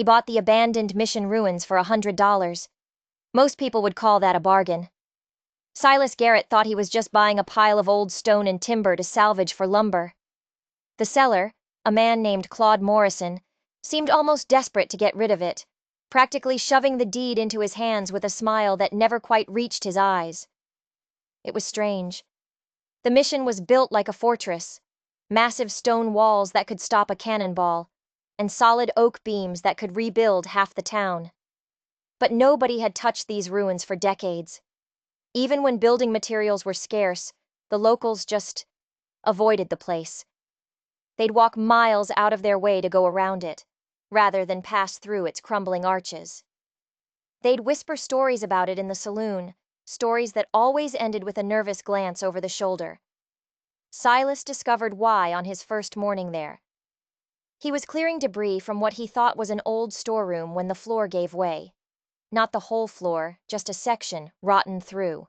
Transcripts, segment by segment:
He bought the abandoned mission ruins for $100. Most people would call that a bargain. Silas Garrett thought he was just buying a pile of old stone and timber to salvage for lumber. The seller, a man named Claude Morrison, seemed almost desperate to get rid of it, practically shoving the deed into his hands with a smile that never quite reached his eyes. It was strange. The mission was built like a fortress, massive stone walls that could stop a cannonball, and solid oak beams that could rebuild half the town. But nobody had touched these ruins for decades. Even when building materials were scarce, the locals just avoided the place. They'd walk miles out of their way to go around it, rather than pass through its crumbling arches. They'd whisper stories about it in the saloon, stories that always ended with a nervous glance over the shoulder. Silas discovered why on his first morning there. He was clearing debris from what he thought was an old storeroom when the floor gave way. Not the whole floor, just a section, rotten through.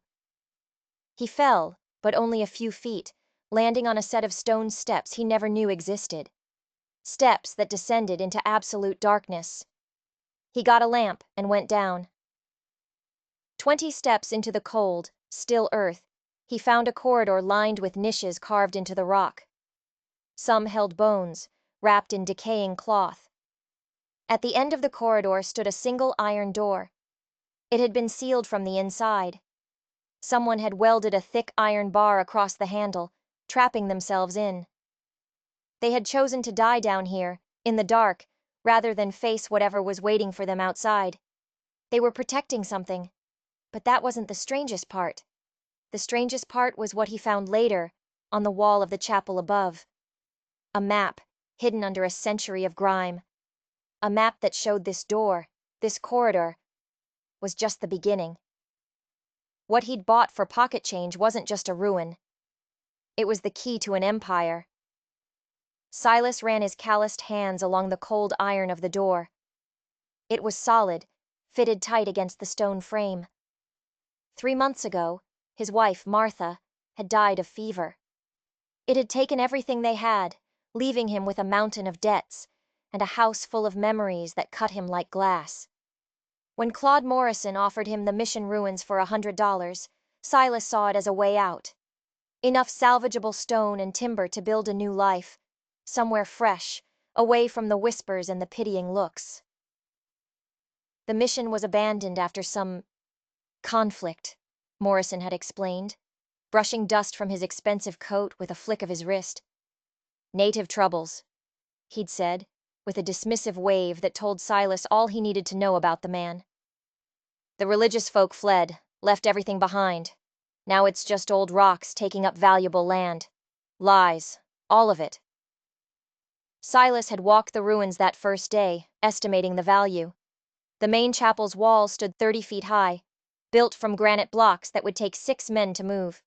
He fell, but only a few feet, landing on a set of stone steps he never knew existed. Steps that descended into absolute darkness. He got a lamp and went down. 20 steps into the cold, still earth, he found a corridor lined with niches carved into the rock. Some held bones, wrapped in decaying cloth. At the end of the corridor stood a single iron door. It had been sealed from the inside. Someone had welded a thick iron bar across the handle, trapping themselves in. They had chosen to die down here, in the dark, rather than face whatever was waiting for them outside. They were protecting something. But that wasn't the strangest part. The strangest part was what he found later, on the wall of the chapel above. A map, hidden under a century of grime. A map that showed this door, this corridor, was just the beginning. What he'd bought for pocket change wasn't just a ruin. It was the key to an empire. Silas ran his calloused hands along the cold iron of the door. It was solid, fitted tight against the stone frame. 3 months ago, his wife, Martha, had died of fever. It had taken everything they had, leaving him with a mountain of debts and a house full of memories that cut him like glass. When Claude Morrison offered him the mission ruins for $100, Silas saw it as a way out. Enough salvageable stone and timber to build a new life, somewhere fresh, away from the whispers and the pitying looks. The mission was abandoned after some conflict, Morrison had explained, brushing dust from his expensive coat with a flick of his wrist. Native troubles, he'd said, with a dismissive wave that told Silas all he needed to know about the man. The religious folk fled, left everything behind. Now it's just old rocks taking up valuable land. Lies, all of it. Silas had walked the ruins that first day, estimating the value. The main chapel's wall stood 30 feet high, built from granite blocks that would take 6 men to move.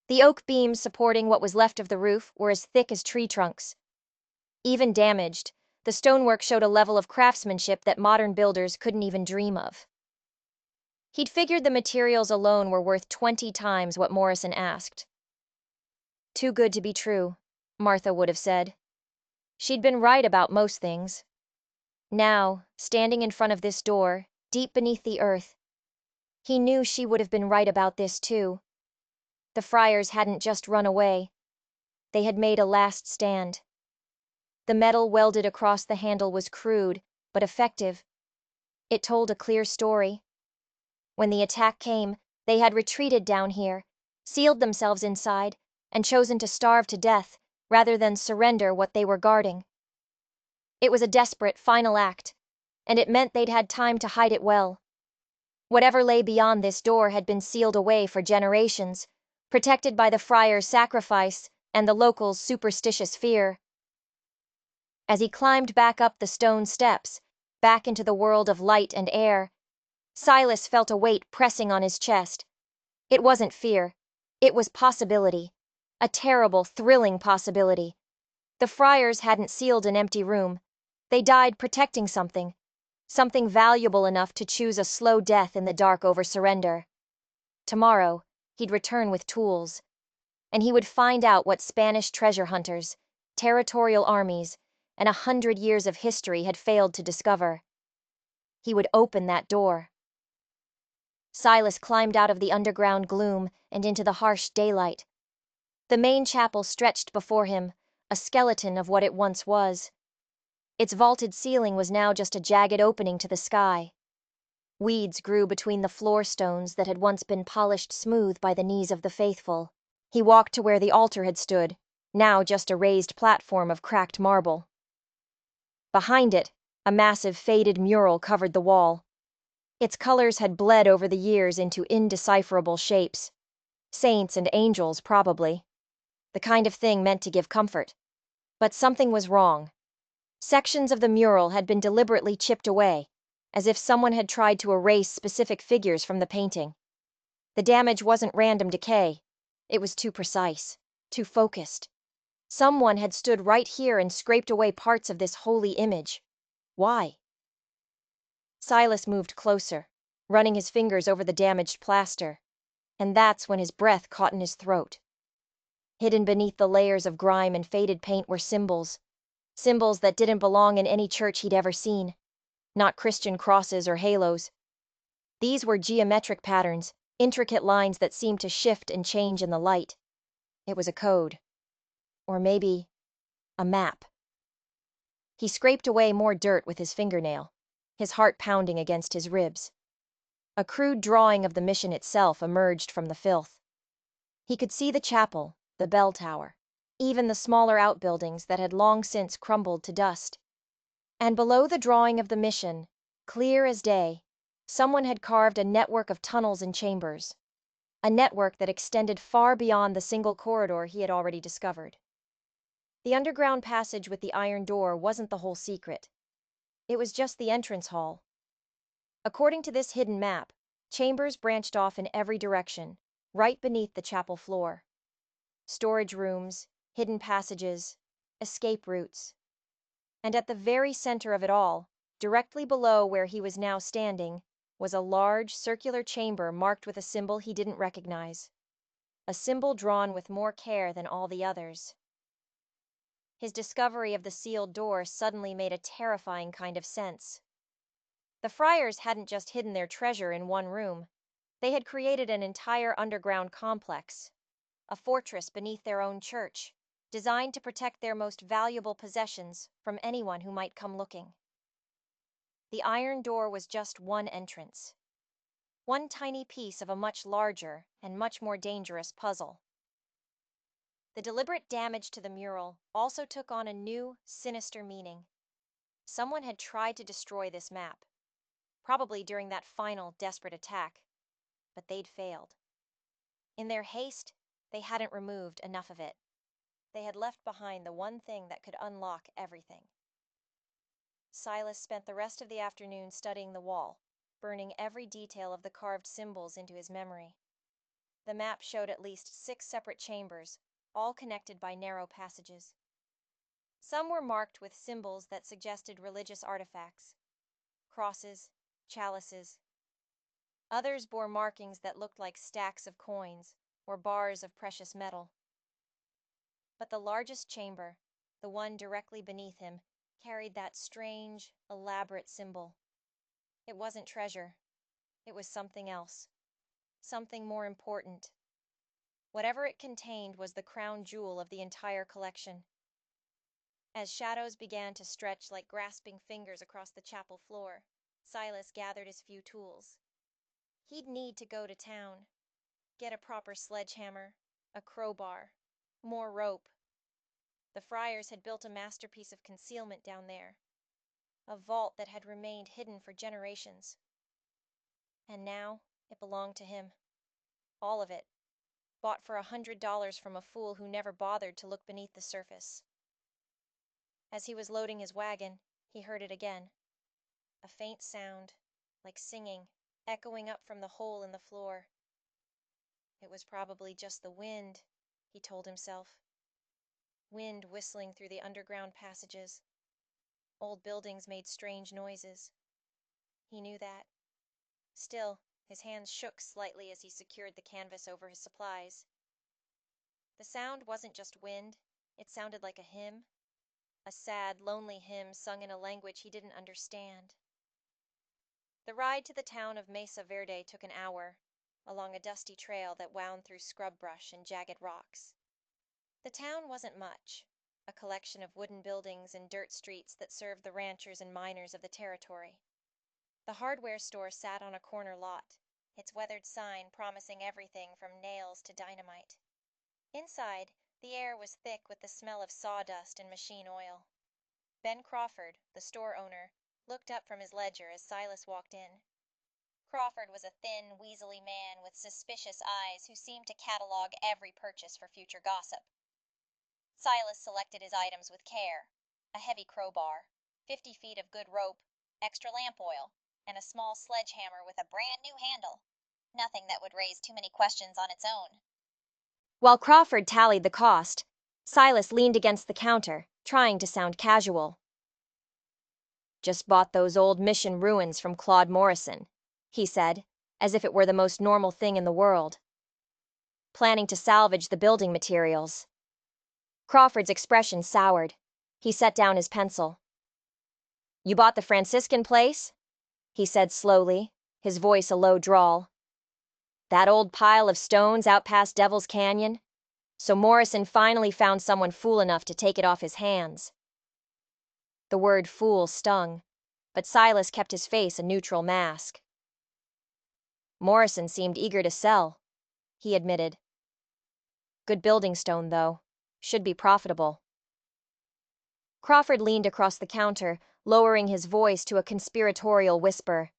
The oak beams supporting what was left of the roof were as thick as tree trunks. Even damaged, the stonework showed a level of craftsmanship that modern builders couldn't even dream of. He'd figured the materials alone were worth 20 times what Morrison asked. Too good to be true, Martha would have said. She'd been right about most things. Now, standing in front of this door, deep beneath the earth, he knew she would have been right about this too. The friars hadn't just run away. They had made a last stand. The metal welded across the handle was crude, but effective. It told a clear story. When the attack came, they had retreated down here, sealed themselves inside, and chosen to starve to death, rather than surrender what they were guarding. It was a desperate final act, and it meant they'd had time to hide it well. Whatever lay beyond this door had been sealed away for generations, protected by the friars' sacrifice and the locals' superstitious fear. As he climbed back up the stone steps, back into the world of light and air, Silas felt a weight pressing on his chest. It wasn't fear. It was possibility. A terrible, thrilling possibility. The friars hadn't sealed an empty room. They died protecting something. Something valuable enough to choose a slow death in the dark over surrender. Tomorrow, he'd return with tools. And he would find out what Spanish treasure hunters, territorial armies, and 100 years of history had failed to discover. He would open that door. Silas climbed out of the underground gloom and into the harsh daylight. The main chapel stretched before him, a skeleton of what it once was. Its vaulted ceiling was now just a jagged opening to the sky. Weeds grew between the floor stones that had once been polished smooth by the knees of the faithful. He walked to where the altar had stood, now just a raised platform of cracked marble. Behind it, a massive faded mural covered the wall. Its colors had bled over the years into indecipherable shapes. Saints and angels, probably. The kind of thing meant to give comfort. But something was wrong. Sections of the mural had been deliberately chipped away, as if someone had tried to erase specific figures from the painting. The damage wasn't random decay. It was too precise, too focused. Someone had stood right here and scraped away parts of this holy image. Why? Silas moved closer, running his fingers over the damaged plaster, and that's when his breath caught in his throat. Hidden beneath the layers of grime and faded paint were symbols that didn't belong in any church he'd ever seen. Not Christian crosses or halos. These were geometric patterns, intricate lines that seemed to shift and change in the light. It was a code. Or maybe a map. He scraped away more dirt with his fingernail, his heart pounding against his ribs. A crude drawing of the mission itself emerged from the filth. He could see the chapel, the bell tower, even the smaller outbuildings that had long since crumbled to dust. And below the drawing of the mission, clear as day, someone had carved a network of tunnels and chambers. A network that extended far beyond the single corridor he had already discovered. The underground passage with the iron door wasn't the whole secret. It was just the entrance hall. According to this hidden map, chambers branched off in every direction, right beneath the chapel floor. Storage rooms, hidden passages, escape routes. And at the very center of it all, directly below where he was now standing, was a large, circular chamber marked with a symbol he didn't recognize. A symbol drawn with more care than all the others. His discovery of the sealed door suddenly made a terrifying kind of sense. The friars hadn't just hidden their treasure in one room. They had created an entire underground complex, a fortress beneath their own church, designed to protect their most valuable possessions from anyone who might come looking. The iron door was just one entrance. One tiny piece of a much larger and much more dangerous puzzle. The deliberate damage to the mural also took on a new, sinister meaning. Someone had tried to destroy this map, probably during that final, desperate attack, but they'd failed. In their haste, they hadn't removed enough of it. They had left behind the one thing that could unlock everything. Silas spent the rest of the afternoon studying the wall, burning every detail of the carved symbols into his memory. The map showed at least 6 separate chambers, all connected by narrow passages. Some were marked with symbols that suggested religious artifacts, crosses, chalices. Others bore markings that looked like stacks of coins or bars of precious metal. But the largest chamber, the one directly beneath him, carried that strange, elaborate symbol. It wasn't treasure. It was something else. Something more important. Whatever it contained was the crown jewel of the entire collection. As shadows began to stretch like grasping fingers across the chapel floor, Silas gathered his few tools. He'd need to go to town, get a proper sledgehammer, a crowbar, more rope. The friars had built a masterpiece of concealment down there, a vault that had remained hidden for generations. And now it belonged to him. All of it, bought for $100 from a fool who never bothered to look beneath the surface. As he was loading his wagon, he heard it again. A faint sound, like singing, echoing up from the hole in the floor. It was probably just the wind, he told himself. Wind whistling through the underground passages. Old buildings made strange noises. He knew that. Still, his hands shook slightly as he secured the canvas over his supplies. The sound wasn't just wind, it sounded like a hymn. a sad, lonely hymn sung in a language he didn't understand. The ride to the town of Mesa Verde took an hour, along a dusty trail that wound through scrub brush and jagged rocks. The town wasn't much, a collection of wooden buildings and dirt streets that served the ranchers and miners of the territory. The hardware store sat on a corner lot, its weathered sign promising everything from nails to dynamite. Inside, the air was thick with the smell of sawdust and machine oil. Ben Crawford, the store owner, looked up from his ledger as Silas walked in. Crawford was a thin, weaselly man with suspicious eyes who seemed to catalog every purchase for future gossip. Silas selected his items with care: a heavy crowbar, 50 feet of good rope, extra lamp oil, and a small sledgehammer with a brand new handle. Nothing that would raise too many questions on its own. While Crawford tallied the cost, Silas leaned against the counter, trying to sound casual. "Just bought those old mission ruins from Claude Morrison," he said, as if it were the most normal thing in the world. "Planning to salvage the building materials." Crawford's expression soured. He set down his pencil. "You bought the Franciscan place?" he said slowly, his voice a low drawl. "That old pile of stones out past Devil's Canyon? So Morrison finally found someone fool enough to take it off his hands." The word fool stung, but Silas kept his face a neutral mask. "Morrison seemed eager to sell," he admitted. "Good building stone, though. Should be profitable." Crawford leaned across the counter, lowering his voice to a conspiratorial whisper.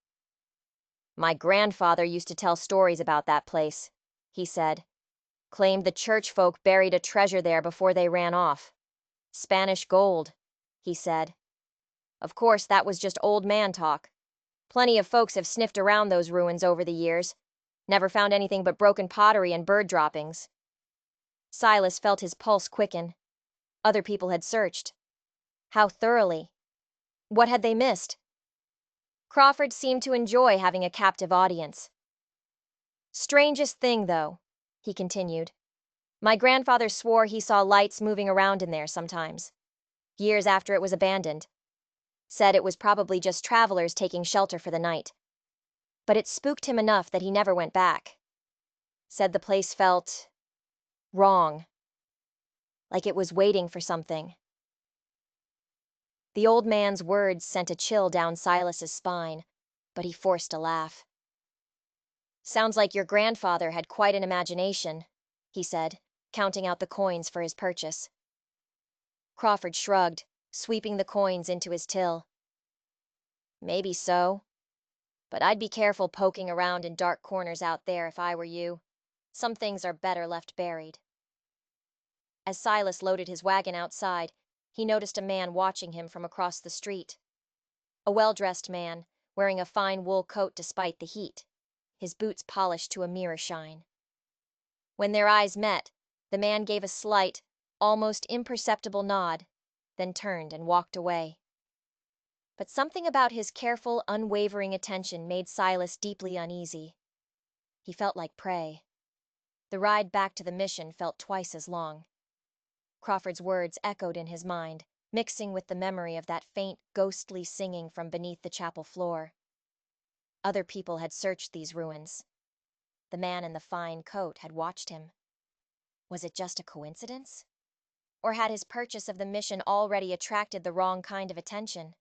"My grandfather used to tell stories about that place," he said. "Claimed the church folk buried a treasure there before they ran off. Spanish gold," he said. "Of course, that was just old man talk. Plenty of folks have sniffed around those ruins over the years. Never found anything but broken pottery and bird droppings." Silas felt his pulse quicken. Other people had searched. How thoroughly? What had they missed? Crawford seemed to enjoy having a captive audience. "Strangest thing, though," he continued. "My grandfather swore he saw lights moving around in there sometimes, years after it was abandoned. Said it was probably just travelers taking shelter for the night. But it spooked him enough that he never went back. Said the place felt wrong, like it was waiting for something." The old man's words sent a chill down Silas's spine, but he forced a laugh. "Sounds like your grandfather had quite an imagination," he said, counting out the coins for his purchase. Crawford shrugged, sweeping the coins into his till. "Maybe so. But I'd be careful poking around in dark corners out there if I were you. Some things are better left buried." As Silas loaded his wagon outside, he noticed a man watching him from across the street. A well-dressed man, wearing a fine wool coat despite the heat, his boots polished to a mirror shine. When their eyes met, the man gave a slight, almost imperceptible nod, then turned and walked away. But something about his careful, unwavering attention made Silas deeply uneasy. He felt like prey. The ride back to the mission felt twice as long. Crawford's words echoed in his mind, mixing with the memory of that faint, ghostly singing from beneath the chapel floor. Other people had searched these ruins. The man in the fine coat had watched him. Was it just a coincidence? Or had his purchase of the mission already attracted the wrong kind of attention?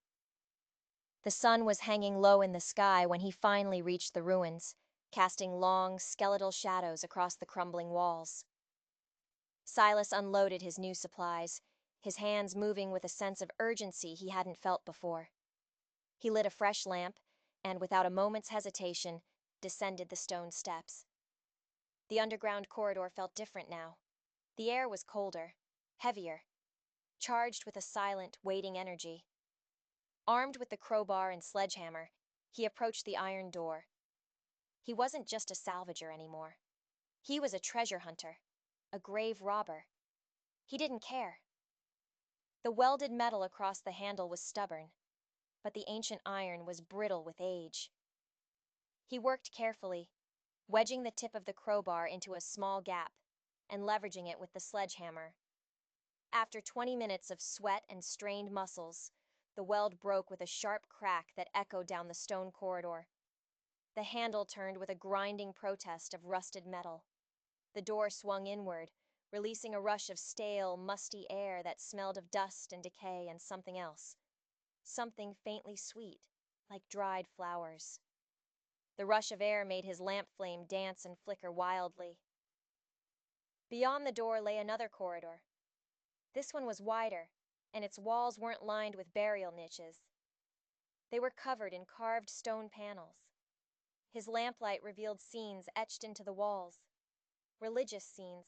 The sun was hanging low in the sky when he finally reached the ruins, casting long, skeletal shadows across the crumbling walls. Silas unloaded his new supplies, his hands moving with a sense of urgency he hadn't felt before. He lit a fresh lamp, and without a moment's hesitation, descended the stone steps. The underground corridor felt different now. The air was colder, heavier, charged with a silent, waiting energy. Armed with the crowbar and sledgehammer, he approached the iron door. He wasn't just a salvager anymore. He was a treasure hunter, a grave robber. He didn't care. The welded metal across the handle was stubborn, but the ancient iron was brittle with age. He worked carefully, wedging the tip of the crowbar into a small gap and leveraging it with the sledgehammer. After 20 minutes of sweat and strained muscles, the weld broke with a sharp crack that echoed down the stone corridor. The handle turned with a grinding protest of rusted metal. The door swung inward, releasing a rush of stale, musty air that smelled of dust and decay and something else. Something faintly sweet, like dried flowers. The rush of air made his lamp flame dance and flicker wildly. Beyond the door lay another corridor. This one was wider, and its walls weren't lined with burial niches. They were covered in carved stone panels. His lamplight revealed scenes etched into the walls. Religious scenes,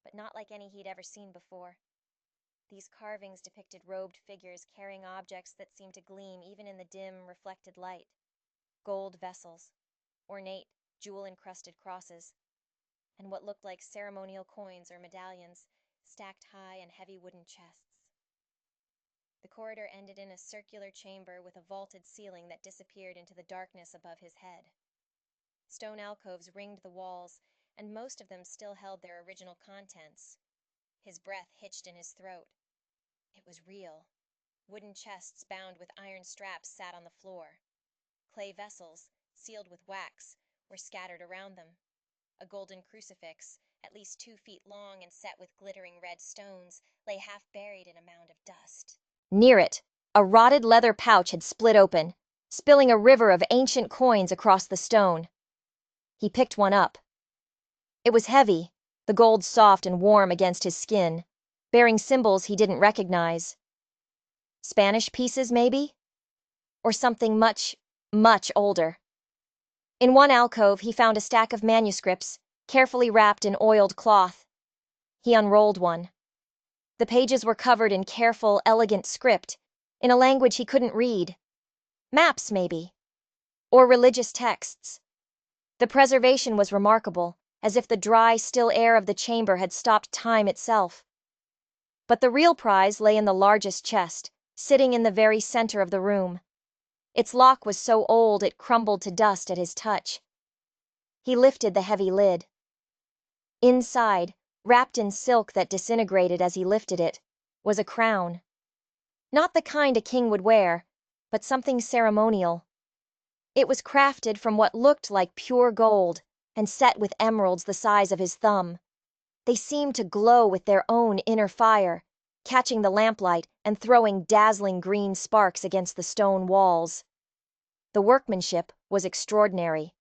but not like any he'd ever seen before. These carvings depicted robed figures carrying objects that seemed to gleam even in the dim, reflected light. Gold vessels, ornate, jewel-encrusted crosses, and what looked like ceremonial coins or medallions stacked high in heavy wooden chests. The corridor ended in a circular chamber with a vaulted ceiling that disappeared into the darkness above his head. Stone alcoves ringed the walls, and most of them still held their original contents. His breath hitched in his throat. It was real. Wooden chests bound with iron straps sat on the floor. Clay vessels, sealed with wax, were scattered around them. A golden crucifix, at least 2 feet long and set with glittering red stones, lay half buried in a mound of dust. Near it, a rotted leather pouch had split open, spilling a river of ancient coins across the stone. He picked one up. It was heavy, the gold soft and warm against his skin, bearing symbols he didn't recognize. Spanish pieces, maybe? Or something much, much older. In one alcove, he found a stack of manuscripts, carefully wrapped in oiled cloth. He unrolled one. The pages were covered in careful, elegant script, in a language he couldn't read. Maps, maybe. Or religious texts. The preservation was remarkable, as if the dry, still air of the chamber had stopped time itself. But the real prize lay in the largest chest, sitting in the very center of the room. Its lock was so old it crumbled to dust at his touch. He lifted the heavy lid. Inside, wrapped in silk that disintegrated as he lifted it, was a crown. Not the kind a king would wear, but something ceremonial. It was crafted from what looked like pure gold and set with emeralds the size of his thumb. They seemed to glow with their own inner fire, catching the lamplight and throwing dazzling green sparks against the stone walls. The workmanship was extraordinary.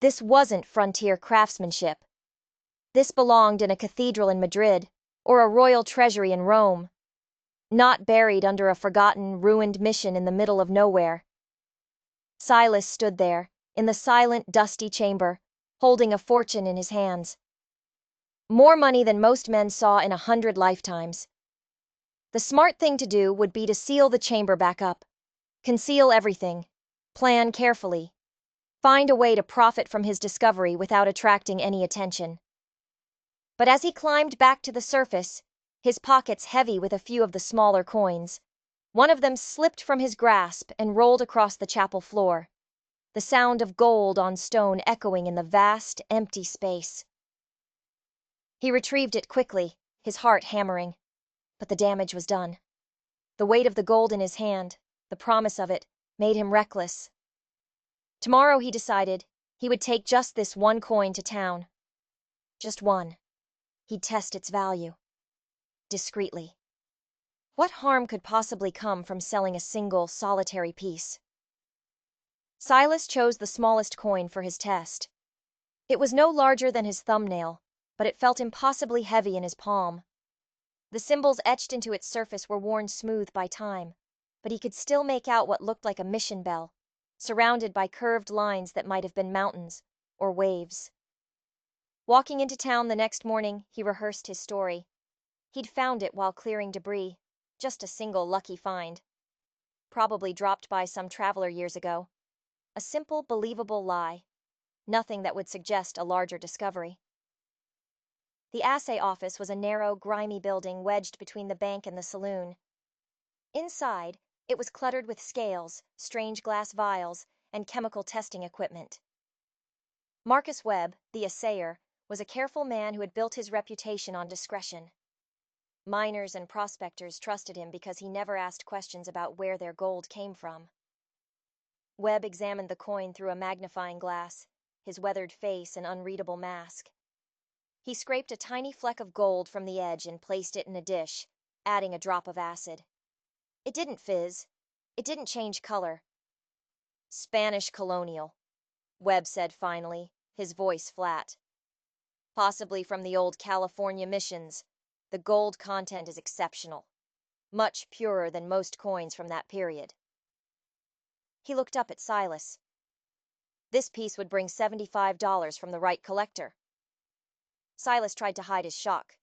This wasn't frontier craftsmanship. This belonged in a cathedral in Madrid or a royal treasury in Rome, not buried under a forgotten, ruined mission in the middle of nowhere. Silas stood there, in the silent, dusty chamber, holding a fortune in his hands. More money than most men saw in 100 lifetimes. The smart thing to do would be to seal the chamber back up, conceal everything, plan carefully, find a way to profit from his discovery without attracting any attention. But as he climbed back to the surface, his pockets heavy with a few of the smaller coins, one of them slipped from his grasp and rolled across the chapel floor, the sound of gold on stone echoing in the vast, empty space. He retrieved it quickly, his heart hammering, but the damage was done. The weight of the gold in his hand, the promise of it, made him reckless. Tomorrow, he decided, he would take just this one coin to town. Just one. He'd test its value. Discreetly. What harm could possibly come from selling a single, solitary piece? Silas chose the smallest coin for his test. It was no larger than his thumbnail, but it felt impossibly heavy in his palm. The symbols etched into its surface were worn smooth by time, but he could still make out what looked like a mission bell, surrounded by curved lines that might have been mountains or waves. Walking into town the next morning, he rehearsed his story. He'd found it while clearing debris, just a single lucky find. Probably dropped by some traveler years ago. A simple, believable lie. Nothing that would suggest a larger discovery. The assay office was a narrow, grimy building wedged between the bank and the saloon. Inside, it was cluttered with scales, strange glass vials, and chemical testing equipment. Marcus Webb, the assayer, was a careful man who had built his reputation on discretion. Miners and prospectors trusted him because he never asked questions about where their gold came from. Webb examined the coin through a magnifying glass, his weathered face an unreadable mask. He scraped a tiny fleck of gold from the edge and placed it in a dish, adding a drop of acid. It didn't fizz. It didn't change color. Spanish colonial, Webb said finally, his voice flat. Possibly from the old California missions. The gold content is exceptional. Much purer than most coins from that period. He looked up at Silas. This piece would bring $75 from the right collector. Silas tried to hide his shock.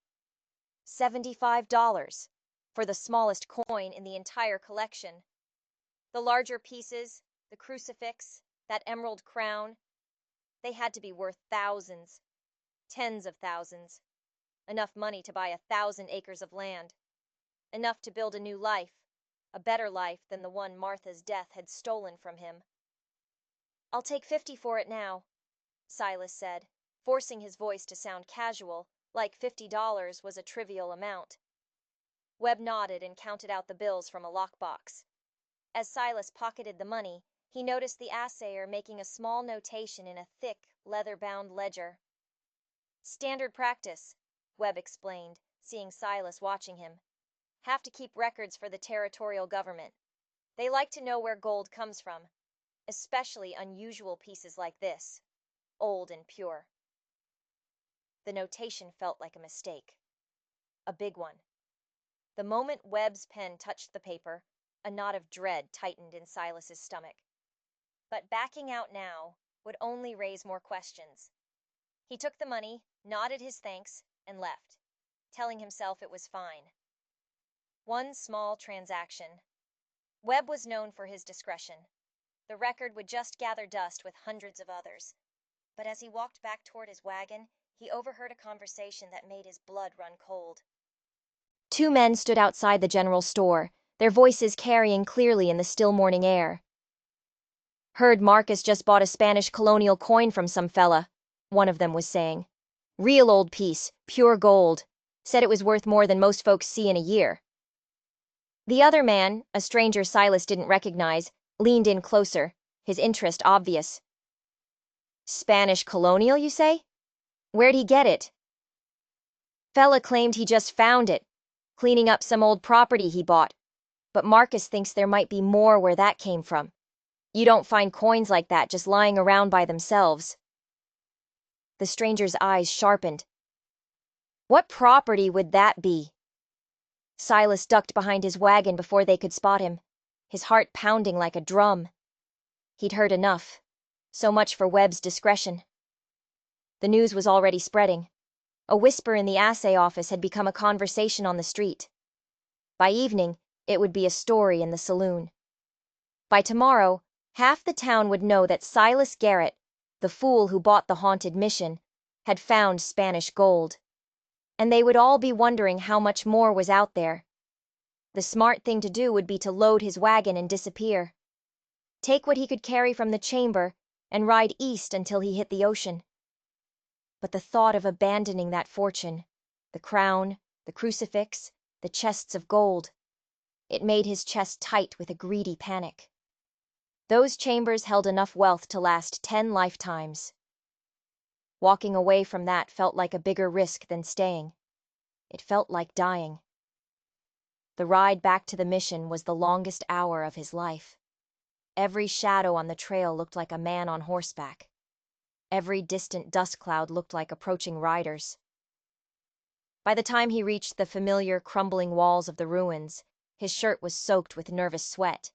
$75 for the smallest coin in the entire collection. The larger pieces, the crucifix, that emerald crown, they had to be worth thousands, tens of thousands. Enough money to buy 1,000 acres of land. Enough to build a new life, a better life than the one Martha's death had stolen from him. "I'll take 50 for it now," Silas said, forcing his voice to sound casual, like $50 was a trivial amount. Webb nodded and counted out the bills from a lockbox. As Silas pocketed the money, he noticed the assayer making a small notation in a thick, leather-bound ledger. "Standard practice," Webb explained, seeing Silas watching him. "Have to keep records for the territorial government. They like to know where gold comes from, especially unusual pieces like this, old and pure." The notation felt like a mistake. A big one. The moment Webb's pen touched the paper, a knot of dread tightened in Silas's stomach. But backing out now would only raise more questions. He took the money, nodded his thanks, and left, telling himself it was fine. One small transaction. Webb was known for his discretion. The record would just gather dust with hundreds of others. But as he walked back toward his wagon, he overheard a conversation that made his blood run cold. Two men stood outside the general store, their voices carrying clearly in the still morning air. "Heard Marcus just bought a Spanish colonial coin from some fella," one of them was saying. "Real old piece, pure gold. Said it was worth more than most folks see in a year." The other man, a stranger Silas didn't recognize, leaned in closer, his interest obvious. "Spanish colonial, you say? Where'd he get it?" "Fella claimed he just found it, cleaning up some old property he bought. But Marcus thinks there might be more where that came from. You don't find coins like that just lying around by themselves." The stranger's eyes sharpened. "What property would that be?" Silas ducked behind his wagon before they could spot him, his heart pounding like a drum. He'd heard enough. So much for Webb's discretion. The news was already spreading. A whisper in the assay office had become a conversation on the street. By evening, it would be a story in the saloon. By tomorrow, half the town would know that Silas Garrett, the fool who bought the haunted mission, had found Spanish gold. And they would all be wondering how much more was out there. The smart thing to do would be to load his wagon and disappear. Take what he could carry from the chamber and ride east until he hit the ocean. But the thought of abandoning that fortune, the crown, the crucifix, the chests of gold, it made his chest tight with a greedy panic. Those chambers held enough wealth to last 10 lifetimes. Walking away from that felt like a bigger risk than staying. It felt like dying. The ride back to the mission was the longest hour of his life. Every shadow on the trail looked like a man on horseback. Every distant dust cloud looked like approaching riders. By the time he reached the familiar crumbling walls of the ruins, his shirt was soaked with nervous sweat.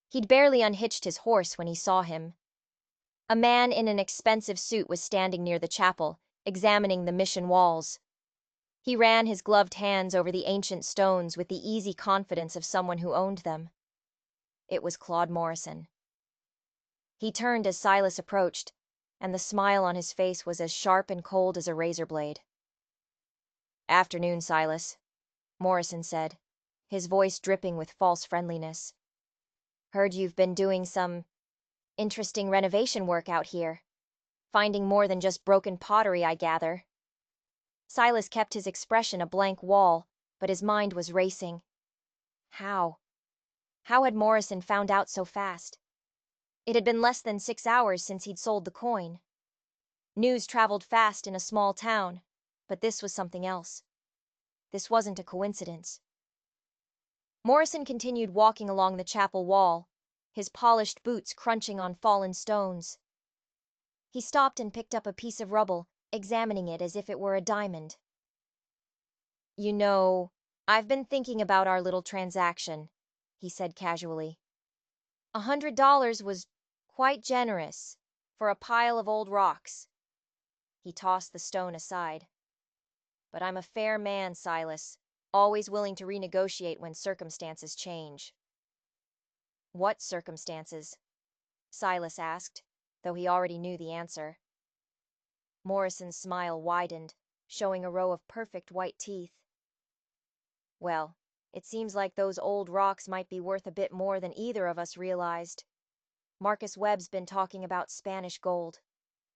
He'd barely unhitched his horse when he saw him. A man in an expensive suit was standing near the chapel, examining the mission walls. He ran his gloved hands over the ancient stones with the easy confidence of someone who owned them. It was Claude Morrison. He turned as Silas approached, and the smile on his face was as sharp and cold as a razor blade. "Afternoon, Silas," Morrison said, his voice dripping with false friendliness. "Heard you've been doing some interesting renovation work out here. Finding more than just broken pottery, I gather." Silas kept his expression a blank wall, but his mind was racing. How? How had Morrison found out so fast? It had been less than 6 hours since he'd sold the coin. News traveled fast in a small town, but this was something else. This wasn't a coincidence. Morrison continued walking along the chapel wall, his polished boots crunching on fallen stones. He stopped and picked up a piece of rubble, examining it as if it were a diamond. "You know, I've been thinking about our little transaction," he said casually. $100 was quite generous for a pile of old rocks." He tossed the stone aside. "But I'm a fair man, Silas, always willing to renegotiate when circumstances change." "What circumstances?" Silas asked, though he already knew the answer. Morrison's smile widened, showing a row of perfect white teeth. "Well, it seems like those old rocks might be worth a bit more than either of us realized. Marcus Webb's been talking about Spanish gold.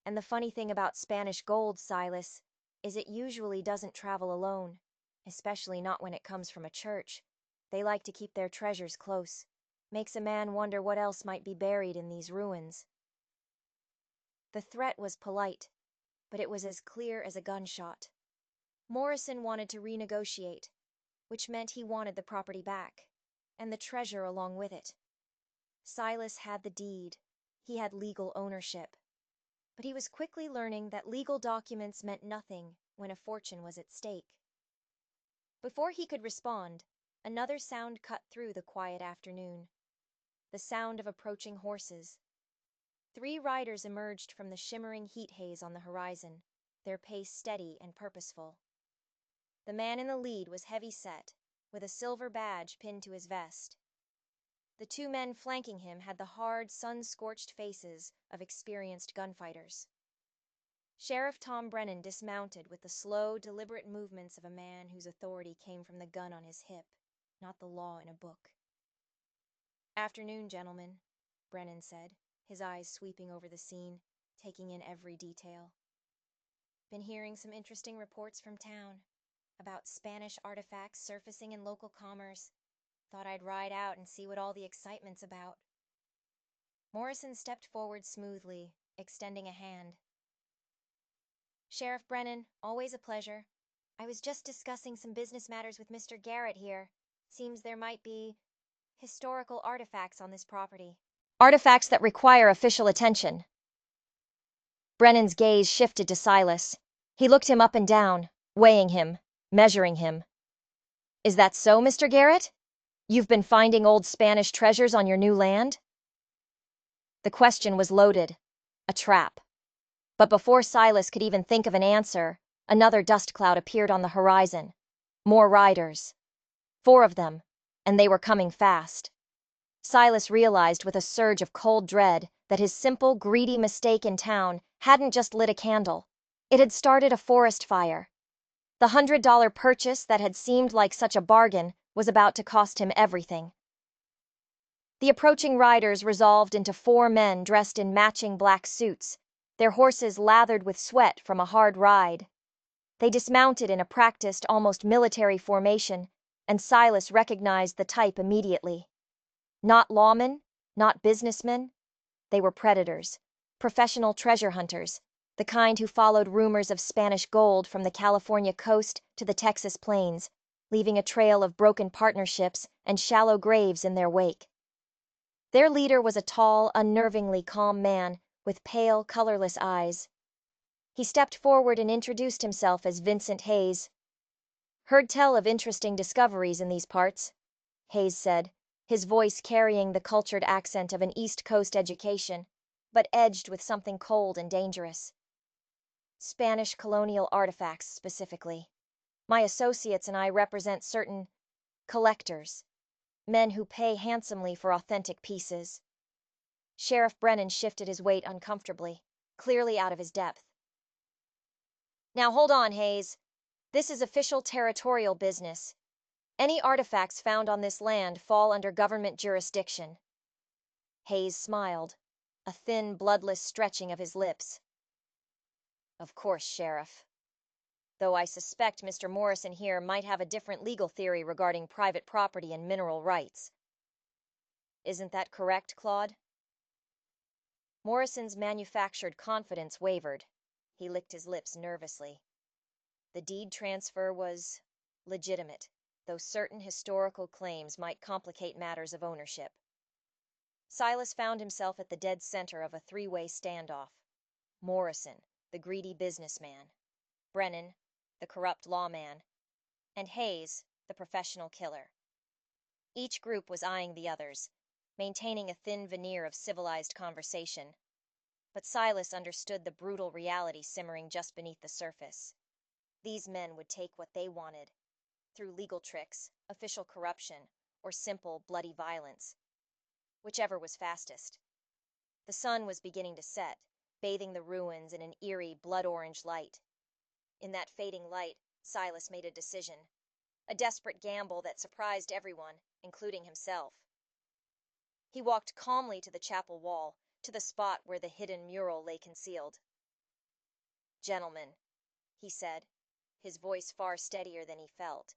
And the funny thing about Spanish gold, Silas, is it usually doesn't travel alone, especially not when it comes from a church. They like to keep their treasures close. Makes a man wonder what else might be buried in these ruins." The threat was polite, but it was as clear as a gunshot. Morrison wanted to renegotiate, which meant he wanted the property back, and the treasure along with it. Silas had the deed. He had legal ownership. But he was quickly learning that legal documents meant nothing when a fortune was at stake. Before he could respond, another sound cut through the quiet afternoon. The sound of approaching horses. 3 riders emerged from the shimmering heat haze on the horizon, their pace steady and purposeful. The man in the lead was heavy-set, with a silver badge pinned to his vest. The 2 men flanking him had the hard, sun-scorched faces of experienced gunfighters. Sheriff Tom Brennan dismounted with the slow, deliberate movements of a man whose authority came from the gun on his hip, not the law in a book. "Afternoon, gentlemen," Brennan said, his eyes sweeping over the scene, taking in every detail. "Been hearing some interesting reports from town about Spanish artifacts surfacing in local commerce. Thought I'd ride out and see what all the excitement's about." Morrison stepped forward smoothly, extending a hand. "Sheriff Brennan, always a pleasure. I was just discussing some business matters with Mr. Garrett here. Seems there might be historical artifacts on this property." "Artifacts that require official attention." Brennan's gaze shifted to Silas. He looked him up and down, weighing him, measuring him. "Is that so, Mr. Garrett? You've been finding old Spanish treasures on your new land?" The question was loaded, a trap. But before Silas could even think of an answer, another dust cloud appeared on the horizon. More riders. 4 of them, and they were coming fast. Silas realized with a surge of cold dread that his simple, greedy mistake in town hadn't just lit a candle. It had started a forest fire. The $100 purchase that had seemed like such a bargain was about to cost him everything. The approaching riders resolved into 4 men dressed in matching black suits, their horses lathered with sweat from a hard ride. They dismounted in a practiced, almost military formation, and Silas recognized the type immediately. Not lawmen, not businessmen. They were predators, professional treasure hunters, the kind who followed rumors of Spanish gold from the California coast to the Texas plains, leaving a trail of broken partnerships and shallow graves in their wake. Their leader was a tall, unnervingly calm man with pale, colorless eyes. He stepped forward and introduced himself as Vincent Hayes. "Heard tell of interesting discoveries in these parts," Hayes said, his voice carrying the cultured accent of an East Coast education, but edged with something cold and dangerous. "Spanish colonial artifacts, specifically. My associates and I represent certain collectors, men who pay handsomely for authentic pieces." Sheriff Brennan shifted his weight uncomfortably, clearly out of his depth. "Now hold on, Hayes. This is official territorial business. Any artifacts found on this land fall under government jurisdiction." Hayes smiled, a thin, bloodless stretching of his lips. "Of course, Sheriff." though I suspect Mr. Morrison here might have a different legal theory regarding private property and mineral rights. Isn't that correct, Claude? Morrison's manufactured confidence wavered. He licked his lips nervously. The deed transfer was legitimate, though certain historical claims might complicate matters of ownership. Silas found himself at the dead center of a three-way standoff. Morrison, the greedy businessman, Brennan, the corrupt lawman, and Hayes, the professional killer. Each group was eyeing the others, maintaining a thin veneer of civilized conversation. But Silas understood the brutal reality simmering just beneath the surface. These men would take what they wanted, through legal tricks, official corruption, or simple, bloody violence. Whichever was fastest. The sun was beginning to set, bathing the ruins in an eerie, blood-orange light. In that fading light, Silas made a decision. A desperate gamble that surprised everyone, including himself. He walked calmly to the chapel wall, to the spot where the hidden mural lay concealed. "Gentlemen," he said, his voice far steadier than he felt.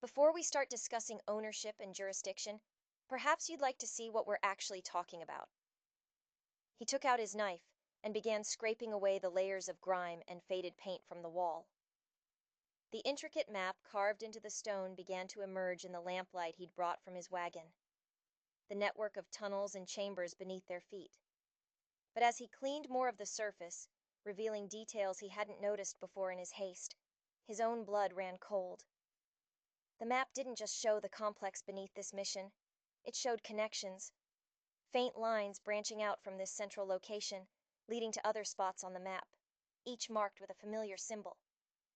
"Before we start discussing ownership and jurisdiction, perhaps you'd like to see what we're actually talking about." He took out his knife and began scraping away the layers of grime and faded paint from the wall. The intricate map carved into the stone began to emerge in the lamplight he'd brought from his wagon. The network of tunnels and chambers beneath their feet. But as he cleaned more of the surface, revealing details he hadn't noticed before in his haste, his own blood ran cold. The map didn't just show the complex beneath this mission, it showed connections. Faint lines branching out from this central location, leading to other spots on the map, each marked with a familiar symbol,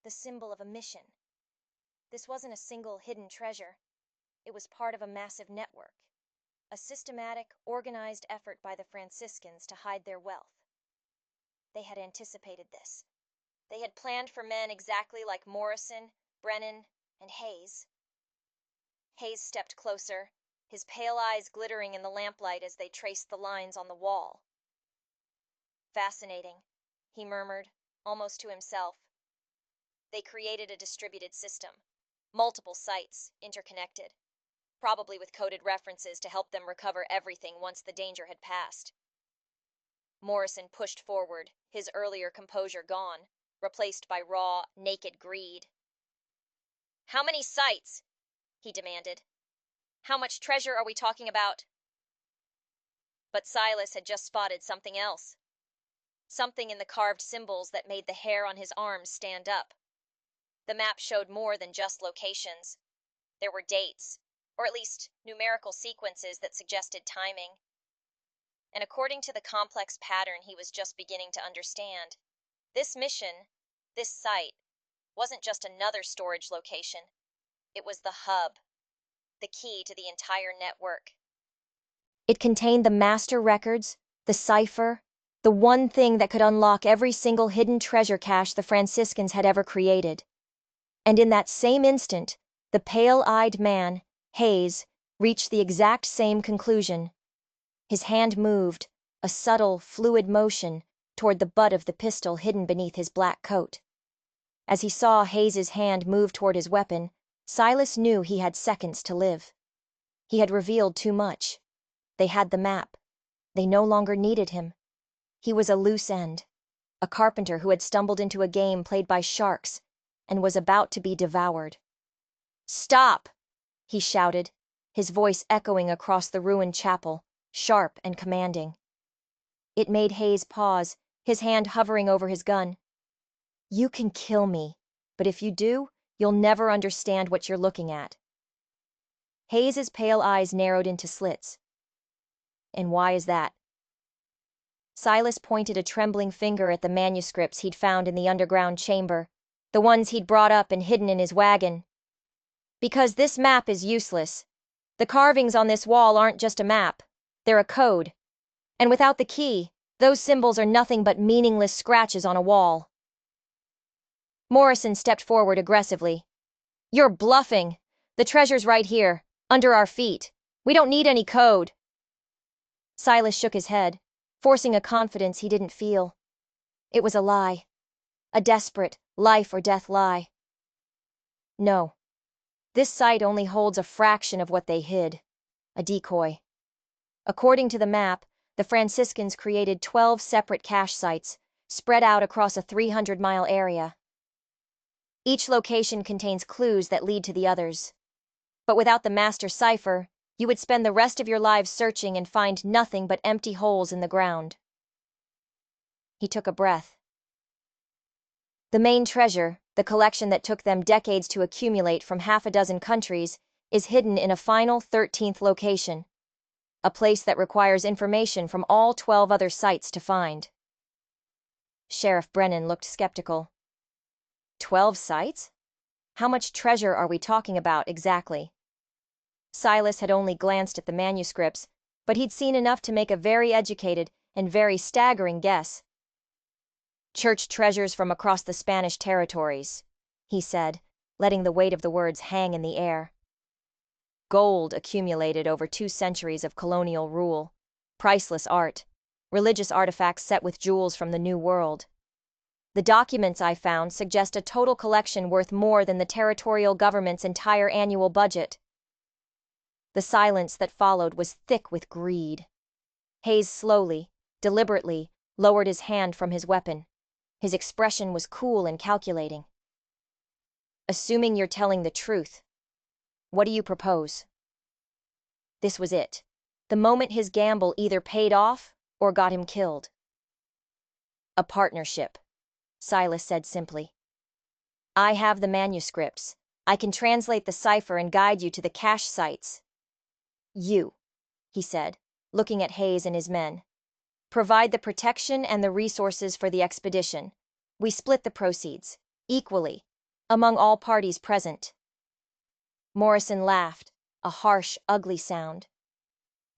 the symbol of a mission. This wasn't a single hidden treasure. It was part of a massive network, a systematic, organized effort by the Franciscans to hide their wealth. They had anticipated this. They had planned for men exactly like Morrison, Brennan, and Hayes. Hayes stepped closer, his pale eyes glittering in the lamplight as they traced the lines on the wall. "Fascinating," he murmured, almost to himself. They created a distributed system. Multiple sites, interconnected. Probably with coded references to help them recover everything once the danger had passed. Morrison pushed forward, his earlier composure gone, replaced by raw, naked greed. "How many sites?" he demanded. "How much treasure are we talking about?" But Silas had just spotted something else. Something in the carved symbols that made the hair on his arms stand up. The map showed more than just locations. There were dates, or at least numerical sequences that suggested timing. And according to the complex pattern he was just beginning to understand, this mission, this site, wasn't just another storage location. It was the hub, the key to the entire network. It contained the master records, the cipher, the one thing that could unlock every single hidden treasure cache the Franciscans had ever created. And in that same instant, the pale-eyed man, Hayes, reached the exact same conclusion. His hand moved, a subtle, fluid motion, toward the butt of the pistol hidden beneath his black coat. As he saw Hayes's hand move toward his weapon, Silas knew he had seconds to live. He had revealed too much. They had the map. They no longer needed him. He was a loose end, a carpenter who had stumbled into a game played by sharks and was about to be devoured. "Stop!" he shouted, his voice echoing across the ruined chapel, sharp and commanding. It made Hayes pause, his hand hovering over his gun. "You can kill me, but if you do, you'll never understand what you're looking at." Hayes's pale eyes narrowed into slits. "And why is that?" Silas pointed a trembling finger at the manuscripts he'd found in the underground chamber, the ones he'd brought up and hidden in his wagon. "Because this map is useless. The carvings on this wall aren't just a map, they're a code. And without the key, those symbols are nothing but meaningless scratches on a wall." Morrison stepped forward aggressively. "You're bluffing. The treasure's right here, under our feet. We don't need any code." Silas shook his head, forcing a confidence he didn't feel. It was a lie. A desperate, Life or death lie. No. This site only holds a fraction of what they hid. A decoy. According to the map, the Franciscans created 12 separate cache sites, spread out across a 300-mile area. Each location contains clues that lead to the others. But without the master cipher, you would spend the rest of your lives searching and find nothing but empty holes in the ground. He took a breath. The main treasure, the collection that took them decades to accumulate from half a dozen countries, is hidden in a final 13th location. A place that requires information from all 12 other sites to find. Sheriff Brennan looked skeptical. 12 sites? How much treasure are we talking about exactly? Silas had only glanced at the manuscripts, but he'd seen enough to make a very educated and very staggering guess. Church treasures from across the Spanish territories, he said, letting the weight of the words hang in the air. Gold accumulated over 2 centuries of colonial rule, priceless art, religious artifacts set with jewels from the New World. The documents I found suggest a total collection worth more than the territorial government's entire annual budget. The silence that followed was thick with greed. Hayes slowly, deliberately, lowered his hand from his weapon. His expression was cool and calculating. Assuming you're telling the truth, what do you propose? This was it. The moment his gamble either paid off or got him killed. A partnership, Silas said simply. I have the manuscripts. I can translate the cipher and guide you to the cache sites. You, he said, looking at Hayes and his men. Provide the protection and the resources for the expedition. We split the proceeds, equally, among all parties present. Morrison laughed, a harsh, ugly sound.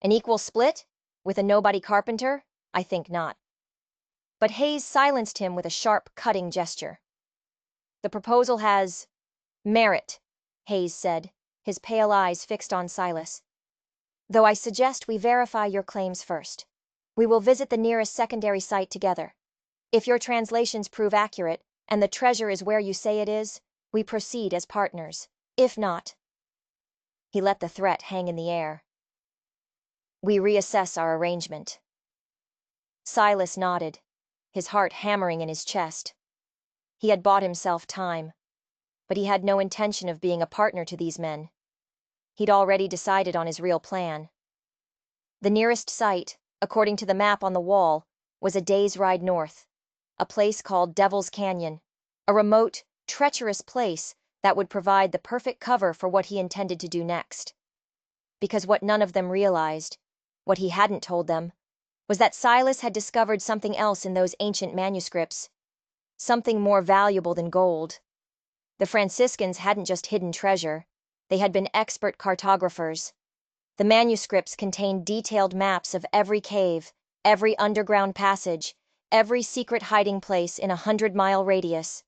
An equal split? With a nobody carpenter? I think not. But Hayes silenced him with a sharp, cutting gesture. The proposal has merit, Hayes said, his pale eyes fixed on Silas. Though I suggest we verify your claims first. We will visit the nearest secondary site together. If your translations prove accurate, and the treasure is where you say it is, we proceed as partners. If not... He let the threat hang in the air. We reassess our arrangement. Silas nodded, his heart hammering in his chest. He had bought himself time, but he had no intention of being a partner to these men. He'd already decided on his real plan. The nearest site, according to the map on the wall, was a day's ride north, a place called Devil's Canyon, a remote, treacherous place that would provide the perfect cover for what he intended to do next. Because what none of them realized, what he hadn't told them, was that Silas had discovered something else in those ancient manuscripts, something more valuable than gold. The Franciscans hadn't just hidden treasure, they had been expert cartographers. The manuscripts contained detailed maps of every cave, every underground passage, every secret hiding place in a 100-mile radius,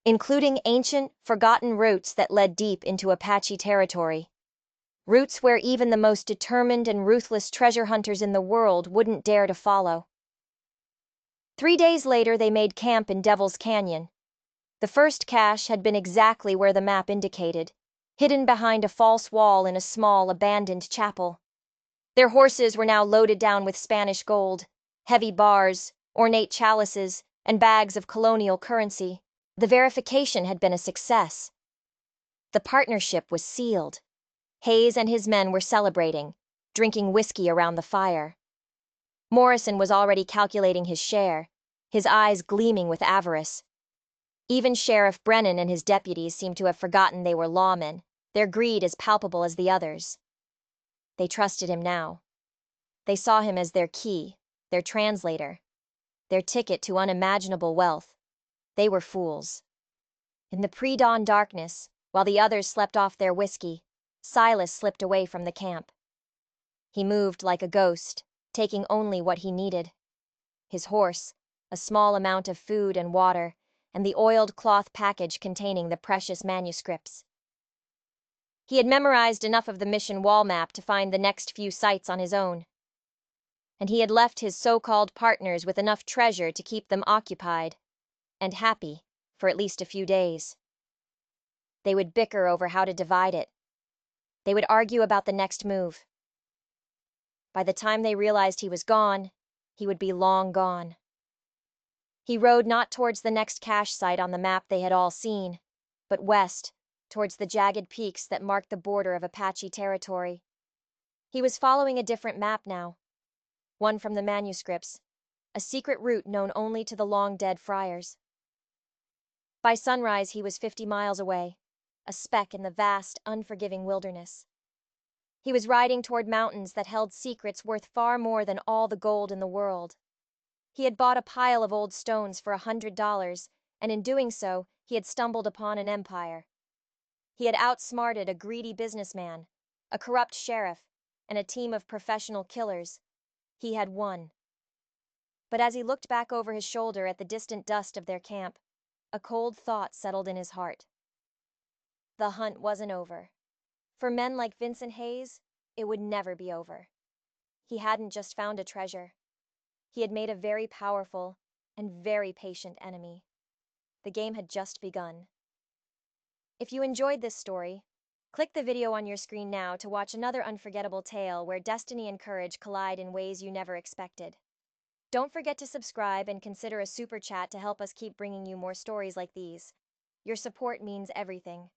including ancient, forgotten routes that led deep into Apache territory. Routes where even the most determined and ruthless treasure hunters in the world wouldn't dare to follow. 3 days later, they made camp in Devil's Canyon. The first cache had been exactly where the map indicated, hidden behind a false wall in a small, abandoned chapel. Their horses were now loaded down with Spanish gold, heavy bars, ornate chalices, and bags of colonial currency. The verification had been a success. The partnership was sealed. Hayes and his men were celebrating, drinking whiskey around the fire. Morrison was already calculating his share, his eyes gleaming with avarice. Even Sheriff Brennan and his deputies seemed to have forgotten they were lawmen, their greed as palpable as the others. They trusted him now. They saw him as their key, their translator, their ticket to unimaginable wealth. They were fools. In the pre-dawn darkness, while the others slept off their whiskey, Silas slipped away from the camp. He moved like a ghost, taking only what he needed. His horse, a small amount of food and water, and the oiled cloth package containing the precious manuscripts. He had memorized enough of the mission wall map to find the next few sites on his own. And he had left his so-called partners with enough treasure to keep them occupied and happy for at least a few days. They would bicker over how to divide it. They would argue about the next move. By the time they realized he was gone, he would be long gone. He rode not towards the next cache site on the map they had all seen, but west, towards the jagged peaks that marked the border of Apache territory. He was following a different map now, one from the manuscripts, a secret route known only to the long-dead friars. By sunrise, he was 50 miles away, a speck in the vast, unforgiving wilderness. He was riding toward mountains that held secrets worth far more than all the gold in the world. He had bought a pile of old stones for $100, and in doing so, he had stumbled upon an empire. He had outsmarted a greedy businessman, a corrupt sheriff, and a team of professional killers. He had won. But as he looked back over his shoulder at the distant dust of their camp, a cold thought settled in his heart. The hunt wasn't over. For men like Vincent Hayes, it would never be over. He hadn't just found a treasure. He had made a very powerful and very patient enemy. The game had just begun. If you enjoyed this story, click the video on your screen now to watch another unforgettable tale where destiny and courage collide in ways you never expected. Don't forget to subscribe and consider a super chat to help us keep bringing you more stories like these. Your support means everything.